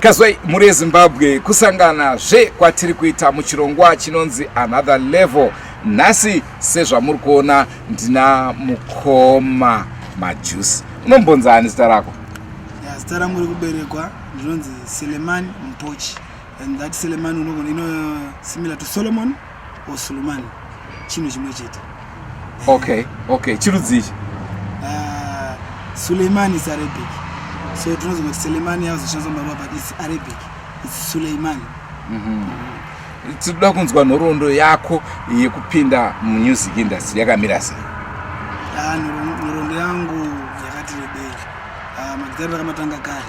Kazwai muri Zimbabwe kusangana zve kwatiri kuita muchirongwa chinonzi Another Level. Nasi sezva muri kuona ndina mukoma MaJuicy. Unombonzani zita rako? Zita rangu rikuberekwa ndinonzi Selemani Mpochi. And that Selemani unogona similar to Solomon or Solomon. Chino chimwe chete. Okay. Chirudzi. Suleiman is Arabic. So it was Suleimani house but it's Arabic. It's Suleiman. Tinoda kunzwa nhoroondo yako yekupinda music industry yakamira sei? Nhoroondo yangu yakati rebei. Magitari akamatanga kare.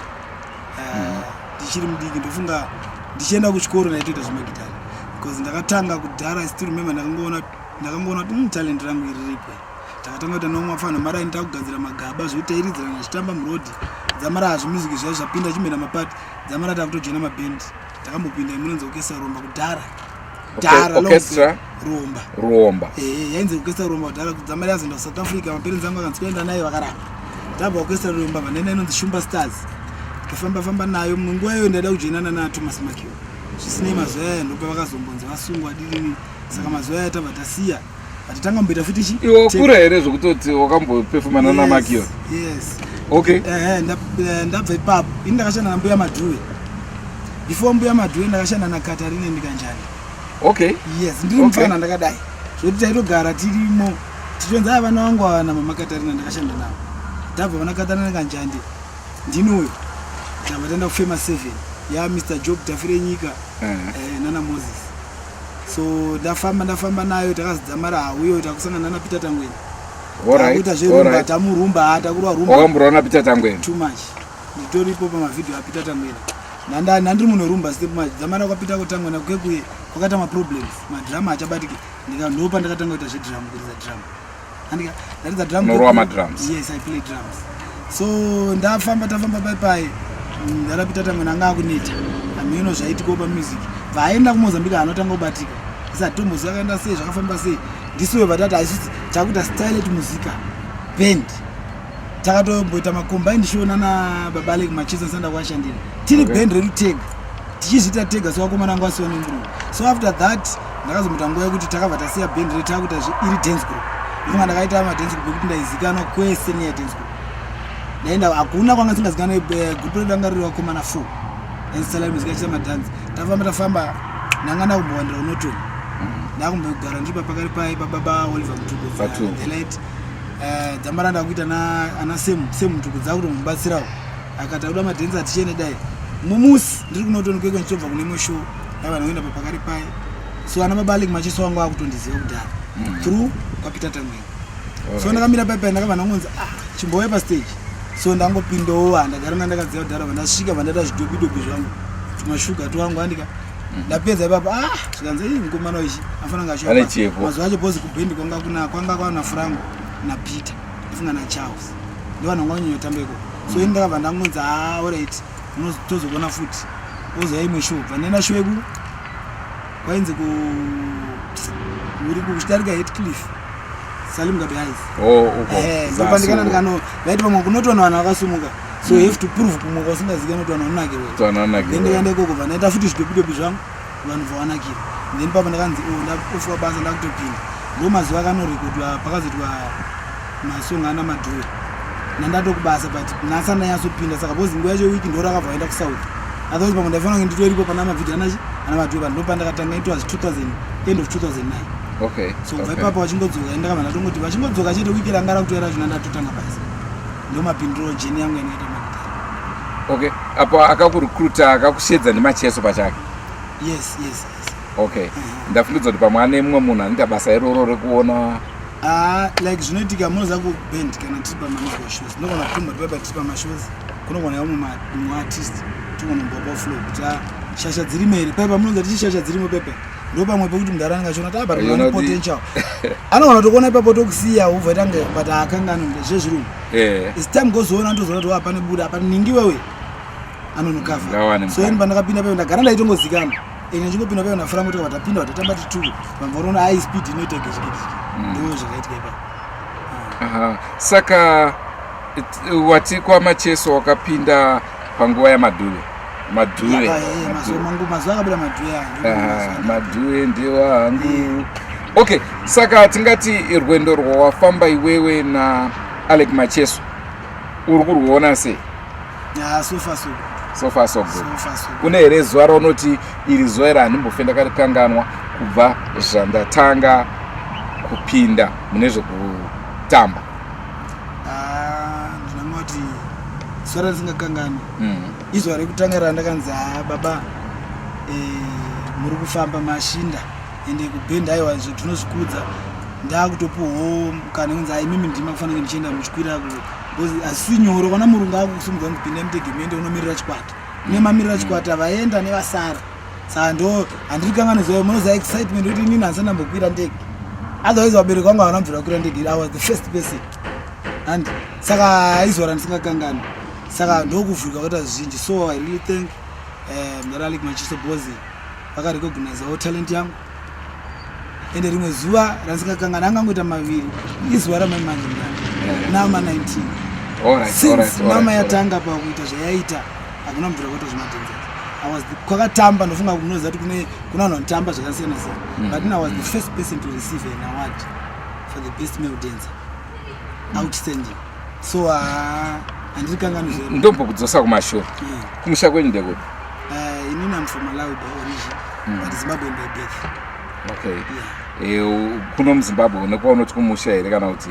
Ndichiri mudiki ndofunga ndichienda kuchikoro ndaitoita zvemagitari. Because ndakatanga kudhara, I still remember ndakangoona kuti talent rangu iriripo. Takatanga kuita nomwe afana mara ndakugadzira magaba zvoitairidzana chitamba murodhi. Dzamara hazvimusic zvai zvapinda chimena mapati. Dzamara takutojoina maband. Takambopinda imunonzi orchestra Romba kudhara. Orchestra Romba. Yainzi orchestra Romba kudhara. Dzamara yazoenda kuSouth Africa, maparents angu akanzikuenda nayo vakaramba. Tabva orchestra Romba vanenda inonzi Shumba Stars. Tikafamba nayo munguva iyoyo ndaida kujoinana naThomas Makiwa. Zvisinei mazuva aya ndopa vakazombonzi vasungwa dini. Saka mazuva aya tabva tasiya. Atitanga mboita futi chi? Iwo kura here zvokutoti wakambopefumana naMakiwa? Yes. Okay. Ndabva ipapo. Ini ndakashanda naMbuya Madhuwe. Before Mbuya Madhuwe ndakashanda naKatarine Ndikanjani. Okay. Yes, ndiri mufana ndakadai. Zvoti taitogara tirimo. Tichonza vana vangu wana mama Katarina ndakashanda navo. Ndabva vana Katarina Ndikanjani. Ndinoyo. Ndabva tenda kuFamous 7. Ya Mr. Job Tafirenyika. Nana Moses. So ndafamba nayo takazidzamara hauyo takusangana na Peter Tangweni. Takuita zverumba tamurumba atakurwa rumba. Wakamboona Peter Tangweni? Too much. Nditoripo pamavideo ya Peter Tangweni. Nandiri munhu rumba step much. Dzamara kwapita kutangwena kwekuye kwakata maproblems. Madrama achabatiki. Ndopa ndakatanga kuita zvedrum kuridza drum. Andika ndaridza drum. Norwa madrums. Yes, I play drums. So ndafamba pai. Ndarapita Tangweni anga kuneta. Ameno zvaitiko pa music. Vaenda kuMozambique anotanga kubatika. Isatombozi akaenda sei zvakafamba sei. Ndisiwe vatata asisi takuita style muzika band. Takatomboita macombined show nana Babale kuMachisa sanda kwashandira. Tiri band redu tega. Tichizita tega so wakomana angu asiwa nemburu. So after that ndakazomboita nguva yekuti takabva tasiya band redu takuita iri dance group. Ndinga ndakaita dance group kuti ndaizikanwa kwese neya dance group. Ndaenda hakuna kwanga singazikanwa group redu anga riri wakomana 4. Installa music yacha madance. Tafamba nangana kumbowandira unotoni. Ndakumbogara ndipa pakari pai baba Oliver Mtuku. The late dzamara ndakuita ana Semu Mtuku dzakuti mubatsirawo. Akataura madance atichene dai. Mumusi ndiri kunotoni kweko nchobva kune show. Ava noenda pakari pai. So ana Babale kuMachisa wangu akutondiziva kudhara. Through Peter Tangweni. So ndakamira pai ndakava nongonza chimbouya pa stage. So ndangopindowo ndagara ndakadziva kudhara vandasvika vandaita zvidhobidobi zvangu. Tumashuga twangu andika. Ndapedza ipapo zvikanzi mukomana ichi afana ngashopa. Mazuva acho bosi kubhendi kwanga kwana Frango na Peter. Ndifunga na Charles. Ndivana ngwanyo tambeko. So ini ndakabva ndangonza alright. Tozokona futi. Oza imwe show. Vanenda show yeku kwainze uri kuchidarika Heathcliff. Salim Gabe Eyes. Ndopandikana ndikano vaiti pamwe kunotona vanhu vakasumuka. So you have to prove kumuka usingazikana kuti vanonakira. Vanonakira. Ndikaenda ikoko vanaita futi zvidhobidobi zvangu vanhu vawanakira. Then papa ndakanzi ndakufa basa ndakutopinda. Mazuva akanorekodwa pakazotwa masong ana Madhuwe. Nandatokubasa but nasana yasopinda saka bozi nguva yacho wiki ndo rakabva waenda kuSouth. Otherwise pamwe ndaifanira kuti nditoripo pana mavideo ana Madhuwe ndopa ndakatanga it was 2000 end of 2009. Okay. So ipapo vachingodzoka ndakabva ndatongoti vachingodzoka chete wiki ranga rakutoera zvino ndatotanga basa. Ndo mapindiro jeni yangu yanoita magitari. Okay. Apo akakurekruta akakushedza neMacheso pachake? Yes. Okay. Ndafunidza kuti pamwe ane mumwe munhu anoita basa iroro rekuona like zvinoitika munoziva kuband kana tiri pamamusic shows. Ndogona kupimba kuti tiri pamashows kunogona mumwe artist tigona mboba flow kuti shasha dziri meri paipa munonza tichi shasha dzirimo pepe ndo pamwe pekuti munhu arangachona tabari potential anogona tokuona ipapo tokusiya ubva itange but akanga zvezvirungu. It's time gozoona ndozoona kuti apane buda apane ningi wewe anonokavha. So ini pandakapinda paipa ndagara ndaitongozikana. Ine ndingopinda paipa ndafara kuti watapinda watatamba titu vamva unoona high speed inoita gechigechiki. Ndizvo zvakaitika ipapo. Saka wati kwaMacheso wakapinda panguva yaMadhuwe. madhuwe mazuva akabuda madhuwe angu madhuwe ndiwo hangu. Okay, saka tingati rwendo rwawafamba iwewe na Alec Macheso uri kurwuona sei? So far so good. Une here zuva raunoti iri zuva iri handimbofe ndakakanganwa kubva zvandatanga kupinda mune zvekutamba? Ndinamati zuva randisingakangani izuva rekutanga randakanzi baba muri kufamba mashinda ende kubhendi aiwa tinozvikudza ndakutopuwo kana kunzi imimi ndima kufanira ndichienda muchikwira asi nyoro kana murungu akukusumudza kupinda mutegemende unomirira chikwata une mamirira chikwata vaenda nevasara saka ndo handiri kangani zuva munoza excitement kuti inini handisana mbokwira ndege otherwise vabereki vangu havana mvura kwira ndege. I was the first person and saka izuva randisingakangani saka ndokuvhurika kuita zvizhinji. So I really thank Alec Macheso because vakarecognizewo talent yangu ende rimwe zuva randisingakangani angangoita maviri izuva ramaimanje nama 19 since mama yatanga pakuita zvayaita hakuna mvura kuita zvimadhenza. Kwakatamba ndofunga kunoziva kuti kuna vanhu vanotamba zvakasiyana siyana but I was the first person to receive an award for the best male dancer outstanding. So handiri kangani zvero ndombokudzosa kumashure kumusha kwenyu ndekupi? Inini am from Malawi by origin but Zimbabwe by birth. Okay. Kuno muZimbabwe nekwaunoti kumusha here kana kuti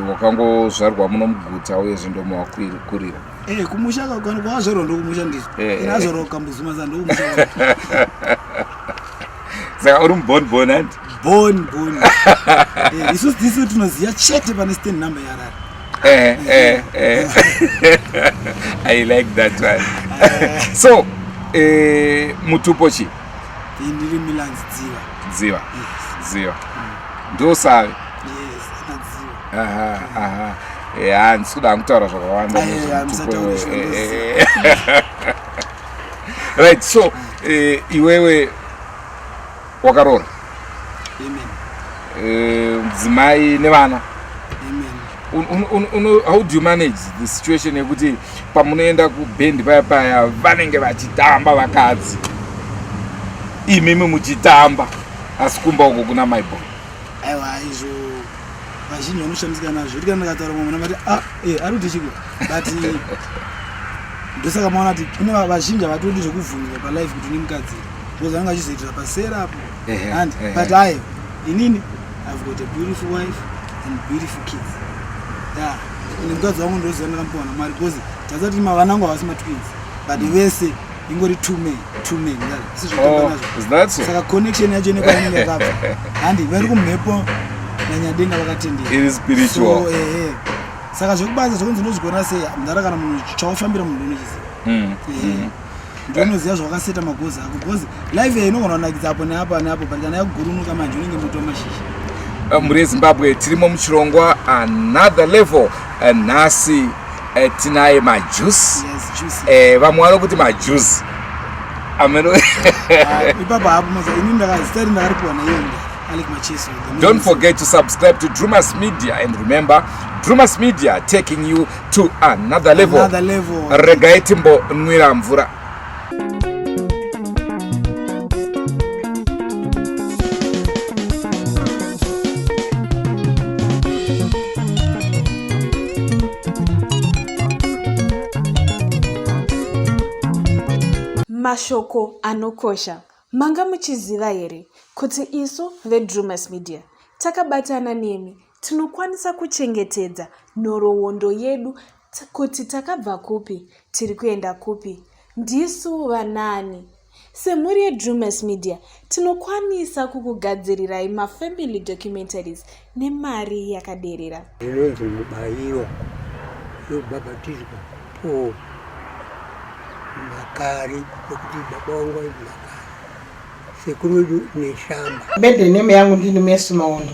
wakangozvarwa muno muguta uyezve ndomawakurira? Kumusha kwazvarwa ndokumusha ndizvo inazvarwa kukambozuma sa ndokumusha. Saka uri muborn and born isusu disi tinoziva chete pane stand number yarara. I like that one. So mutupochi ndiri Milanzi Dziva. Dziva ndo savi? Ndisikuda kutaura zvakawanda. Right, so iwewe wakaroora mudzimai nevana. How do you manage the situation yekuti pamunoenda kubhendi paya vanenge vachitamba vakadzi imimi muchitamba asi kumba uko kuna my boy? Aiwa izvo vazhinji vanoshambidzika nazvo kuti kana ndakataura mumwe vati ari kuti chiko but ndosaka maona kuti kune vazhinji havatodi zvekuvhunira palife kuti une mukadzi because vanenge vachizoitira pasera apo and but inini I've got a beautiful wife and beautiful kids. Ine mukadzi wangu ndoziva ndakampiwa naMwari because tazati vanangu havasi matwins but vese ingori two men saka connection yacho nekwainenge yakabva handi vari kumhepo nanyadenga vakatendera iri spiritual. So saka zvekubanza zvokunzi ndozvigona sei mudhara kana munhu chaufambira munhu unochiziva ndonoziva zvakaseta magozi ako because life inogona kunakidza apo neapo neapo but kana yakugurunuka manje unenge muto mashizha. Muri Zimbabwe tirimo muchirongwa another level. Nhasi tinaye MaJuicy. Vamwe vanokuti MaJuicy ipapa hapo maza inini ndakazitari ndakaripiwa nayenda Alec Macheso. Don't forget to subscribe to Drumas Media and remember Drumas Media taking you to another level. Regai timbo nwira mvura. Mashoko anokosha. Manga muchiziva here kuti isu veDrumas Media takabatana nemi tinokwanisa kuchengetedza nhoroondo yedu kuti takabva kupi tiri kuenda kupi. Ndisu vanani semhuri yeDrumas Media tinokwanisa kukugadzirirai mafamily documentaries nemari yakaderera. Inonzi mubayiwa yobhabhatizwa po makari nokuti baba wangu waibva makari sekuru neshamba. Birthday name yangu ndini Messi Maondo.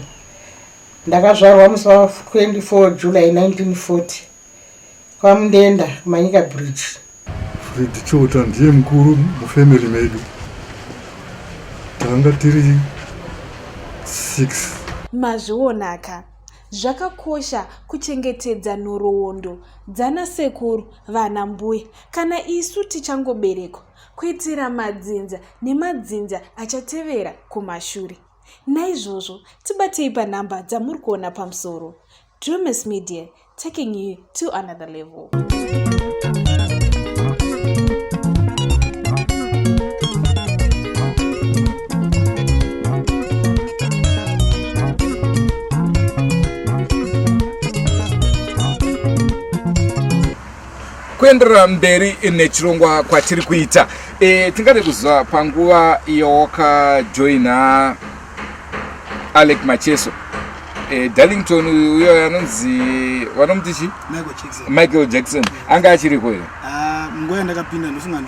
Ndakazvarwa musi wa 24 July 1940 kwaMundenda kuManyika Bridge. Fred Chota ndiye mkuru mufamily medu. Tanga tiri 6. Mazvionaka zvakakosha kuchengetedza nhoroondo dzana sekuru vana mbuya kana isu tichangoberekwa kuitira madzinza nemadzinza achatevera kumashure. Naizvozvo tibatei panhamba dzamuri kuona pamusoro. Dreamers Media, taking you to another level. Kuenderera mberi nechirongwa kwatiri kuita. Tingade kuziva panguva yawakajoina Alec Macheso. Darlington uyo anonzi vanomuti Michael Jackson anga achiriko here? Nguva yandakapinda ndofunga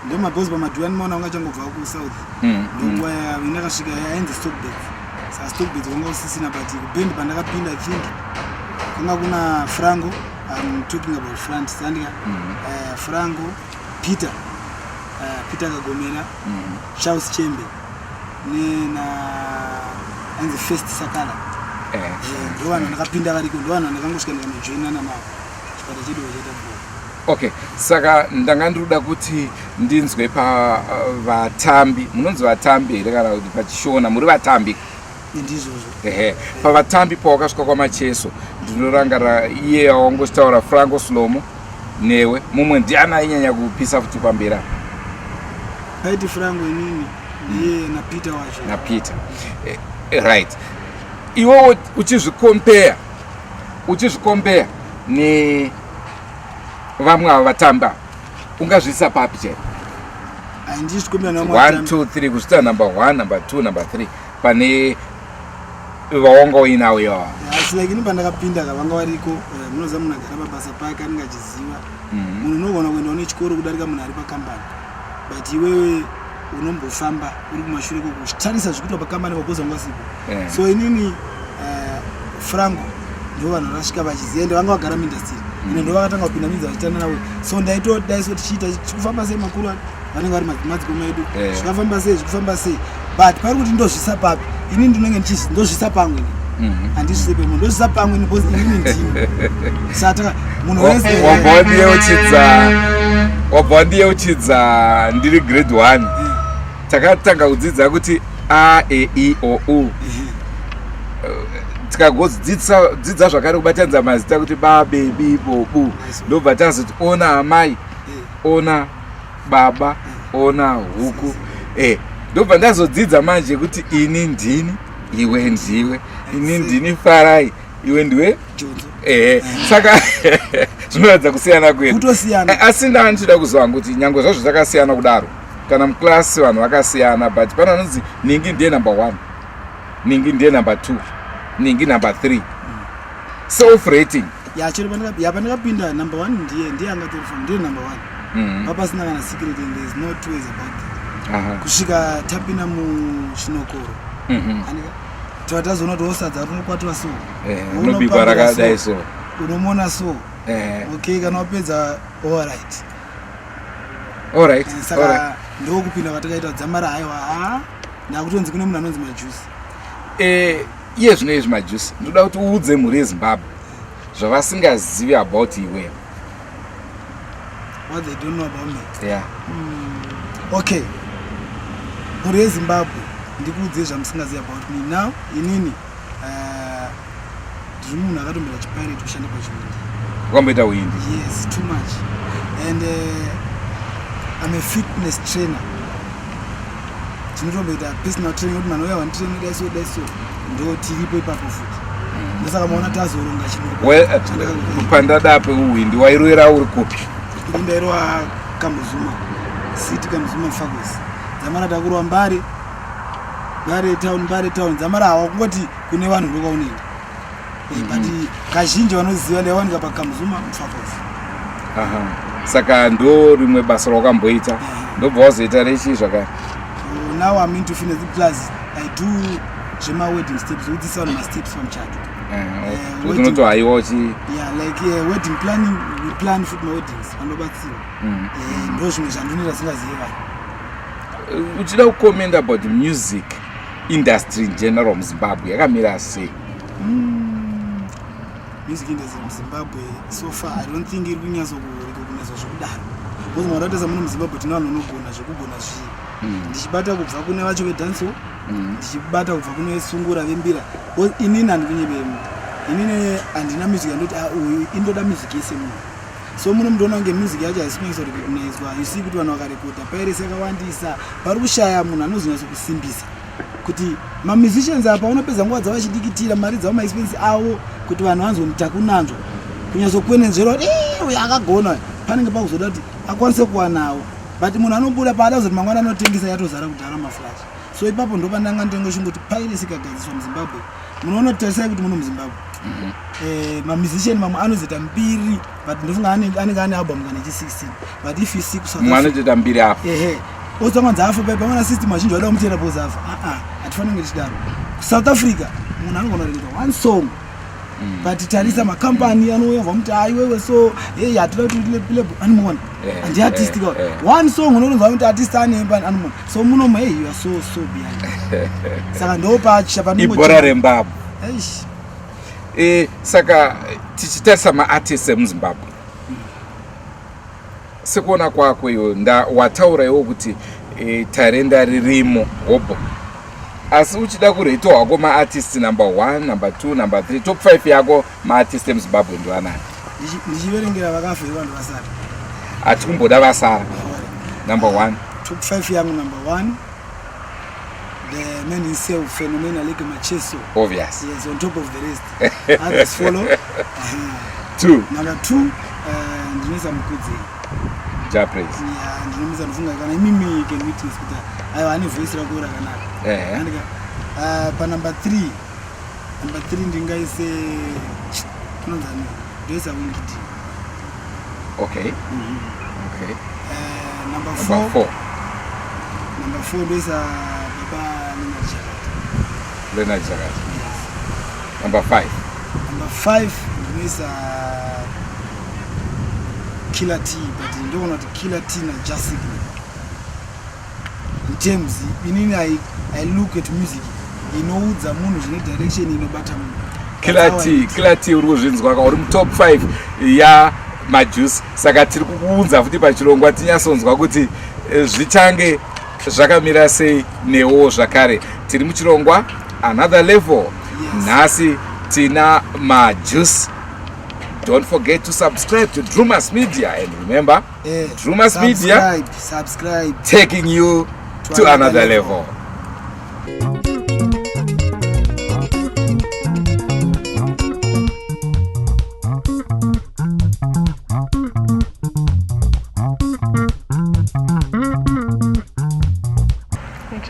ndo mabhozi pamadhuani maona vanga changobva kuSouth. Ndonguva yandakasvika yainzi Stockbeds. Saka Stockbeds vanga usisina but kubendi pandakapinda I think kwanga kuna Frango. I'm talking about front Sandika, Franco, Peter Kagomera, Charles Chembe, and the first Sakala. Okay, saka ndanganduda kuti ndinzwe pa vatambi, munonzi vatambi here kana kuti pachishona muri vatambi. Pa vatambi pawakasvika kwaMacheso ndinorangarira iye awangotaura Franco Slomo newe mumwe ndiani ainyanya kupisa futi pamberi? Paiti Franco inini iye na Peter wacho. Na Peter. Right. Iwo uchizvikompare ne vamwe ava vatamba ungazvisa papi chero? Handisi kumbira namwe 1 2 3 kusvika number 1 number 2 number 3 pane vawanga uinawo yawa. Like pandakapinda vanga variko munoziva munhu agara pabasa pake anenge achiziva munhu unogona kuenda nechikoro kudarika munhu ari pakambani but iwewe unombofamba uri kumashure koko uchitarisa zvikuitwa pakambani paboza ungasipo. So inini Franco ndo vanhu vakasvika vachiziva ende vanga vagara muindastry ende ndo vakatanga kupinda midzi vachitanda nawe. So ndaisoti tichiita tikufamba sei makuru vanenge vari madzikoma edu zvikafamba sei but pari kuti ndozvisa papi ini ndinenge ndichizi ndozvisa pamwe handizvise pemunhu ndozvisa pamwe because inini ndini saka munhu wese wabva ndiyeuchidza ndiri grade 1 takatanga kudzidza kuti a e i o u tikagodzidza zvakare kubatanidza mazita kuti ba bebi bobu ndobva tazoti ona amai ona baba ona huku ndobva ndazodzidza manje kuti ini ndini iwe ndiwe, ini ndini Farai iwe ndiwe Jonzo. Saka zvinoratidza kusiyana kwedu. Kutosiyana. Asi ndanoda kuziva kuti nyange zvazvo zvakasiyana kudaro kana muklasi vanhu vakasiyana but pana vanonzi ningi ndiye number 1, ningi ndiye number 2, ningi number 3. Self rating. Ya chero pandakapinda number 1 ndiye angatori from ndiye number 1. Papasina kana secret and there is no two ways about it. Kusvika tapinda muchinokoro. Tatazoona kuti osadza unokwatwa so. Unobikwa rakadai so. Unomona so. Okay, kana wapedza all right. Saka ndokupinda watakaita dzamara haiwa ndakutonzi kune munhu anonzi MaJuicy. Iye zvino izvi MaJuicy ndoda kuti uudze mhuri yeZimbabwe zvavasingazivi about iwe. What they don't know about me. Yeah. Okay. Mhuri yeZimbabwe ndikuudze zvamusingazivi about me. Now inini ndiri munhu akatombera chipirate kushanda pachivindi. Wakamboita uindi? Yes, too much. And I'm a fitness trainer. Tinotomboita personal training kuti manhu uya wanditraina daiso ndo tiripo ipapo futi. Ndosaka maona tazoronga chinhu. Kupanda peuwindi wairwera uri kupi? Ndairwa Kamuzuma. City Kamuzuma Fagosi. Dzamara takurwa Mbare town. Dzamara hawakungoti kune vanhu ndokaunoenda. But kazhinji vanoziva ndaiwanika paKamuzuma Fagosi. Saka ndo rimwe basa rawakamboita ndobva wazoita rechi zvakare. Now I'm into fitness plus I do Jema wedding steps. We decide my steps from chart. Yeah, like wedding planning, we plan for my weddings. Ndo zvimwe zvandinoita singaziva. Uchida kucomment about the music industry in general muZimbabwe yakamira sei? Music industry in Zimbabwe so far I don't think it will recognize zvakudaro. Because Maratesa muno muZimbabwe tino vanhu vanogona zvekugona zvii. Ndichibata kubva kune vacho vedanso, ndichibata kubva kune sungura vembira. Inini handikunyebemu. Inini handina music yandoti uyu indoda music yese muno. So muno mundoona kunge music yacho haisi kunyanyisa kurecognizwa. You see kuti vanhu vakarekodha piracy yakawandisa, pari kushaya munhu anozonyatsa kusimbisa. Kuti musicians apa unopedza nguva dzavachidikitira mari dzavo maexpense avo kuti vanhu vanzomita kunanzva kunyazokwenenzverwa kuti uyu akagona panenge pakuzoda kuti akwanise kuwanawo but munhu anobuda paada kuzoti mangwana anotengesa yatozara kudhara maflash. So ipapo ndo pandanga ndengo chingoti piracy ikagadziswa muZimbabwe munoona tarisai kuti muno muZimbabwe musician mamwe anozoita mbiri but ndofunga anenge ane album kana 16 but if you see mwana anozoita mbiri apo otsangwanza afa pai pamwana system azhinji vada kumutera pose afa hatifanenge tichidaro. South Africa munhu anogona kureketa one song but tarisa makampani anouya vamuti aiwewe so hey hatoda kuti anomuona handi artist one song unoronzwa kuti artist anemba anomuona so munomo hey you are so behind. Saka ndo pacha ibhora rembabwe. Saka tichitarisa maartists emuZimbabwe sekuona kwako iyo wataura iwo kuti tarenda ririmo hobo asi uchida kureta wako maartist number 1 number 2 number 3 top 5 yako maartist emuZimbabwe ndoanani? Ndichiverengera vakafa vanhu vasara hatikumboda vasara. Number 1 top 5 yangu number 1 the man himself phenomenal like Macheso, obvious, yes, on top of the rest. Others follow. 2 number 2 ndinisa mukudzi Japanese. Yeah, ndinomuza ndofunga kana mimi can witness kuti ayo ane voice rako rakanaka. Andika pa number 3 ndingaise kunonzani ndesa wingiti. Okay. Okay. Number 4 ndesa baba Leonard Jagat. Number 5 ndinesa Killer T, but you don't want to Killer T na Jessica. In terms, I look at music, you know the moon is in direction in the bottom. Killer T uruzvinzwa uri top 5 ya MaJuicy. Saka tiri kuunza futi pachirongwa tinyasonzwa kuti zvichange zvakamira sei newo zvakare. Tiri muchirongwa Another Level. Nhasi tina MaJuicy. Don't forget to subscribe to Drumas Media, and remember, Drumas Media subscribe, taking you to another level.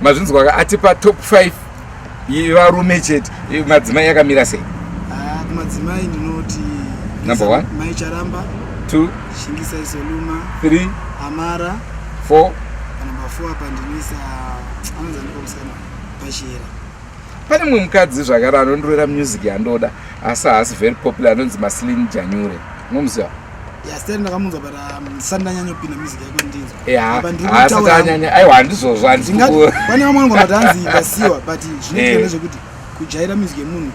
Mazvinzwa atipa top 5 yevarume chete madzimai yakamira sei? Madzimai ndinoti number 1 Maicharamba, 2 Shingisa Isoluma, 3 Amara, 4 number 4 apa ndinisa anozani komusana Bashira. Pane mumwe mukadzi zvakare anondorera music yandoda asi haasi very popular anonzi Maslin Janyure. Unomuziva? Yasitari ndakamunzwa bara sandanyanya kupinda music yako ndinzwa. Yeah, asati anyanya aiwa handizvozvo handikukura. Pane vamwe ngoma dhanzi ndasiwa but zvinoita zvekuti kujaira music yemunhu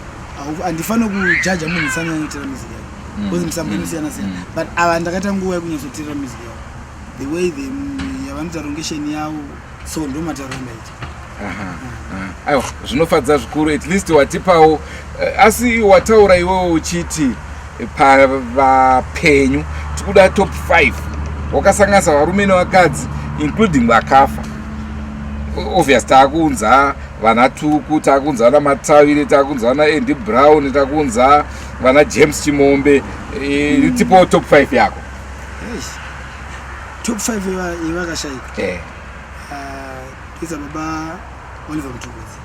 handifani kujaja munhu sanyanya kutira music yako. Because musambo inosiyana siyana but ava ndakaita nguva yekunyatsoteerera music yavo the way yavanoita rongesheni yavo so ndo matauro andaita. Aiwa zvinofadza zvikuru at least watipawo asi wataura iwewo uchiti pavapenyu tikuda top 5 wakasanganisa varume nevakadzi including vakafa. Obvious takunza vana Tuku, takunza vana Matavire, takunza vana Andy Brown, takunza vana James Chimombe. Tipo top 5 yako? Top 5 yevakashaika. Ndoisa baba Oliver Mtukudzi.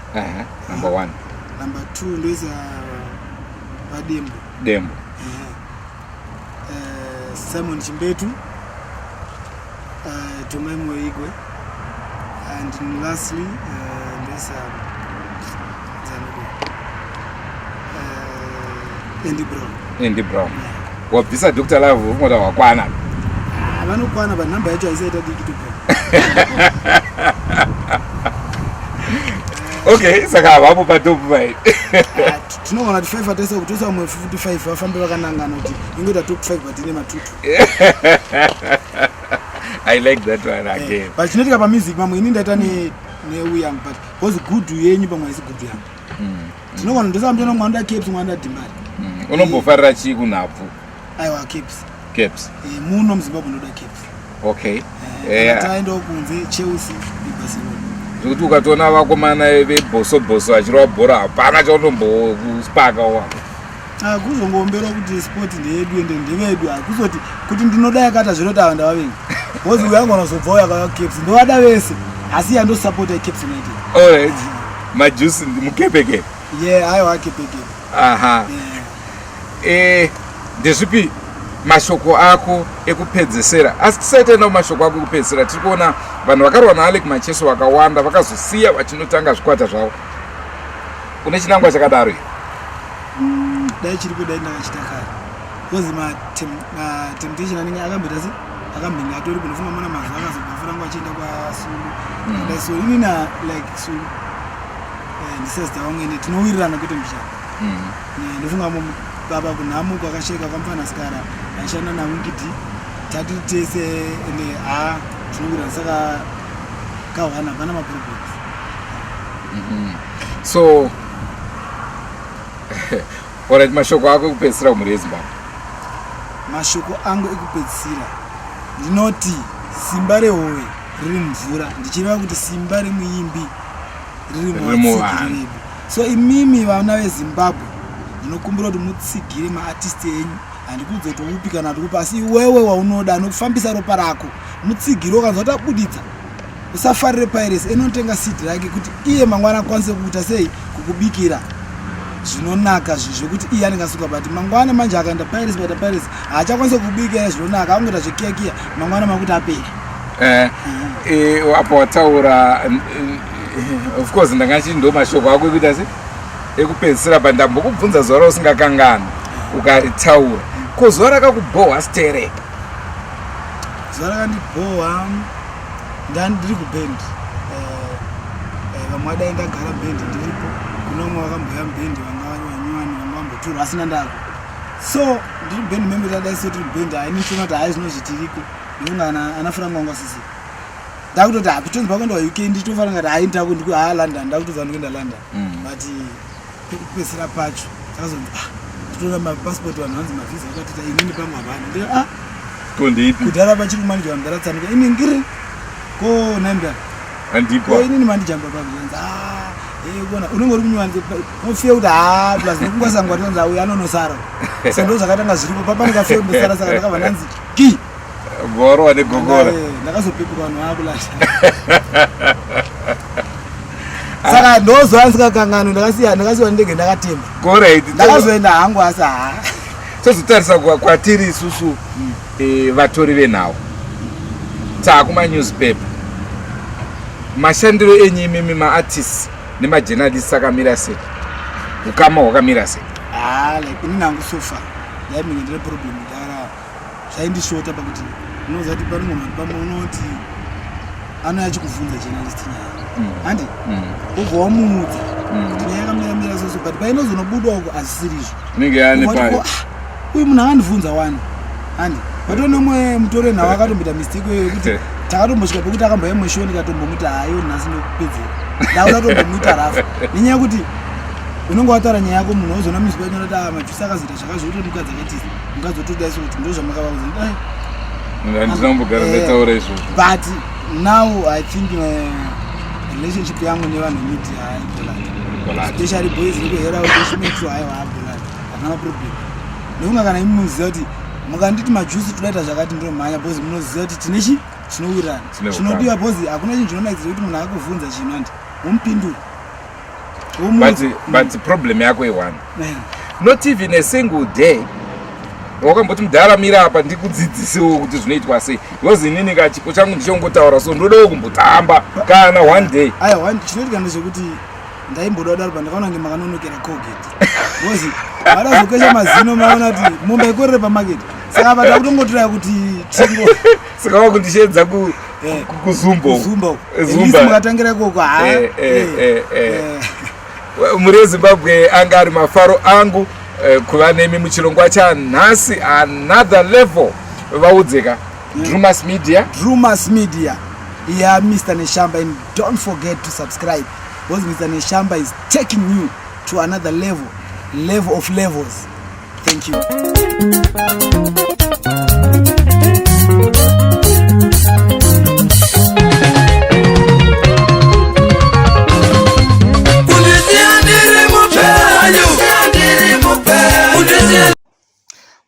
Number 1. Number 2 ndoisa Dembo. Simon Chimbetu, Tomai Moigwe, and lastly ndoisa Andy Brown. Wabvisa Dr. Love umoda wakwana. Vanokwana but number yacho aisaita diki tupo. Okay, saka hapo pa top 5. Tinoona kuti 5 atesa kutosa mwe 55 vafambe vakanangana kuti ingoita top 5 but ine matutu. I like that one again. But chinotika pamusic mamwe ini ndaita neuyang but because good yenyu pamwe isi good yangu. Tinogona ndosamba ndona mwanda caps mwanda dimbari. Unombofarira chii kunhabvu? Aiwa caps. Caps. Muno muZimbabwe ndoda caps. Okay. Taendawo kunze Chelsea neBarcelona. Zvekuti ukatoona vakomana vebhoso vachirova bhora hapana chaunombospaka wako. Kuzongoombera kuti sport ndeyedu ende ndevedu hakuzoti kuti ndinoda yakata zvinoti ava ndavavengi because uyangona zobvawo yakava caps ndovada vese asi yandosapota Caps United. Alright. MaJuicy mukepekepe. Aiwa kepekepe. Aha. Ndezvipi mashoko ako ekupedzesera? Asi tisataenda kumashoko ako ekupedzesera, tiri kuona vanhu vakarwa naAlec Macheso vakawanda vakazosiya vachinotanga zvikwata zvavo. Une chinangwa chakadaro here? Dai chiripo dai ndakachita kare because matemptation anenge akamboita se akambinga atori kunofunga mana mazuva akazobva frangu achienda kwaSulu dai so inina like Sulu ndisazita wangene tinowirirana kuite mushando ndofunga baba kunhamuko akasheka kwamfana skara aishanda nawingidi tati tese ende tinowirirana saka kahwana hapana maproblems. So alright, mashoko ako ekupedzisira kumhuri yeZimbabwe. Mashoko angu ekupedzisira ndinoti simba rehove riri mvura ndichireva kuti simba remuimbi riri muvatsigiri. So imimi vana veZimbabwe ndinokumbira kuti mutsigire maartisti enyu, handikudze kuti upi kana kuti upi, asi iwewe waunoda anokufambisa ropa rako mutsigire. Ukanzwa kuti abuditsa usafarire piracy, enotenga seed rake kuti iye mangwana akwanise kuita sei kukubikira zvinonaka zvekuti iye anenge asuka bati mangwana manje akaenda piracy baita piracy haachakwanisa kubika zvinonaka, angoita zvekiyakiya mangwana makuti apera. Apo wataura of course ndangati ndo mashoko ako ekuita se ekupedzisira pandambokubvunza zuva rausingakangana ukaritaura. Ko zuva rakakubhohwa sitereka? Zuva rakandibhohwa ndiri kubhendi, vamwe adai ndagara bhendi ndiripo, kunomwe vakamboya bhendi vangavanyuwani vangamboturwa asina ndako. So ndiri bhendi membe tadai so tiri bhendi hainitona kuti hai zvinozvitiriko ndikungana ana frangu wangu asisi ndakutoti hapitonzi pakuenda UK nditofanira ngati hai ndako ndiku London ndakutoza ndikuenda London but pekupedzisira pacho takazonzi titora mapassport vanhu vanzi mavisa vakatita inini pamwe hapana kondipi kudhara pachiri kumanija vanhu ndaratsanika ini ngiri ko nambia andipo inini mandijamba pazvanzi kona unenge uri kunyuwanze ufiye kuti plus nekungwasangwa tonzi uyu anonosara so ndo zvakatanga zviripo papa ndikafiye kundosara saka ndakabva ndanzi ki goro ane gogora ndakazopepuka vanhu vakulata saka ndozoa ndisingakangano ndakasiwa ndege ndakatemba ndakazoenda hangu asi tozotarisa kwatiri isusu vatori venhau taakumanewspaper mashandiro enyu imimi maartists nemajournalists akamira sei? ukama hwakamira sei? like inini hangu sofa ndaiminge ndine problem ndara zvaindishota pakuti unoziva kuti panongomati pamwe unoti anouya achikuvhunza journalist nyaya handi ubva wamumudza kuti nyaya yakamira soso but painozonobudwa uko hazisirizvo inenge yane pai uyu munhu akandibvunza wani handi patonomwe mutore nhau akatomboita mistake yekuti takatombosvika pekuti akamboya mweshoni katombomuti hayo nhasi ndokupedzera ndautatombomuita rafu nenyaya yekuti unenge wataura nyaya yako munhu ozona misi painoti MaJuicy akazoita zvakazvoti mukadzi akatisi mukadzotodaiso kuti ndo zvamakavauzai handinambogara ndataura izvozvo but now I think relationship yangu nevanhu media haibholanda especially boys vekuhera utoshimekiswa haiwa haibholanda hatana problem nekunga kana imi munoziva kuti mukanditi MaJuicy todaita zvakati ndomhanya bhozi munoziva kuti tine chi chinowirirana chinodiwa bhozi hakuna chinhu chinonakidza kuti munhu akakuvhunza chinhu handi womupindura but problem yako iwana not even a single day wakamboti mudhara mira apa ndikudzidzisewo kuti zvinoitwa sei because inini kachipo changu ndichongotaura so ndodawo kumbotamba kana one day chinoitika ndezvekuti ndaimboda kudaro pandakaona kunge makanonokera Colgate because madazokesha mazino maona kuti mumba ikorere pamarket saka patakutongotiraya kuti tingo saka wakundishedza kuzumba mukatangira ikoko muri yeZimbabwe anga ari mafaro angu kuva nemi muchirongwa chanhasi another level vaudzeka Drumas Media. Drumas Media. Yeah, Mr. Neshamba, and don't forget to subscribe because Mr. Neshamba is taking you to another level of levels. Thank you.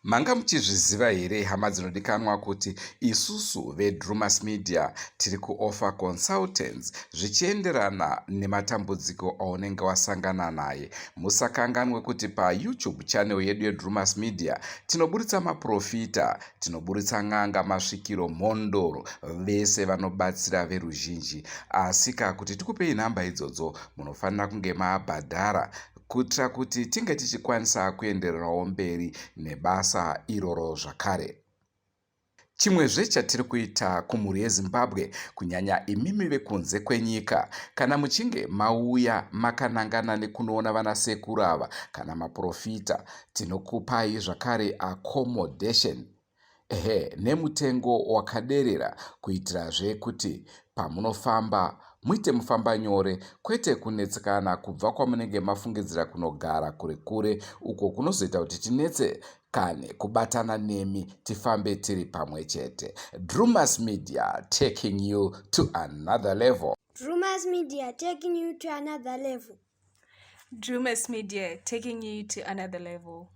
Manga muchizviziva here hama dzinodikanwa kuti isusu veDrumas Media tiri kuoffer consultants zvichienderana nematambudziko aunenge wasangana naye. Musakanganwe kuti paYouTube channel yedu yeDrumas Media tinoburitsa maprofita, tinoburitsa ng'anga, masvikiro, mhondoro, vese vanobatsira veruzhinji. Asika kuti tikupei nhamba idzodzo munofanira kunge maabhadhara kuitira kuti tinge tichikwanisa kuendererawo mberi nebasa iroro zvakare. Chimwezve chatiri kuita kumhuri yeZimbabwe, kunyanya imimi vekunze kwenyika, kana muchinge mauya makanangana nekunoona vanasekuru ava kana maprofita, tinokupai zvakare accommodation nemutengo wakaderera, kuitirazve kuti pamunofamba muite mufamba nyore, kwete kunetsekana kubva kwamunenge mafungidzira kunogara kure kure, uko kunozoita kuti tinetse kane kubatana nemi tifambe tiri pamwe chete. Drumas Media taking you to another level. Drumas Media taking you to another level. Drumas Media taking you to another level.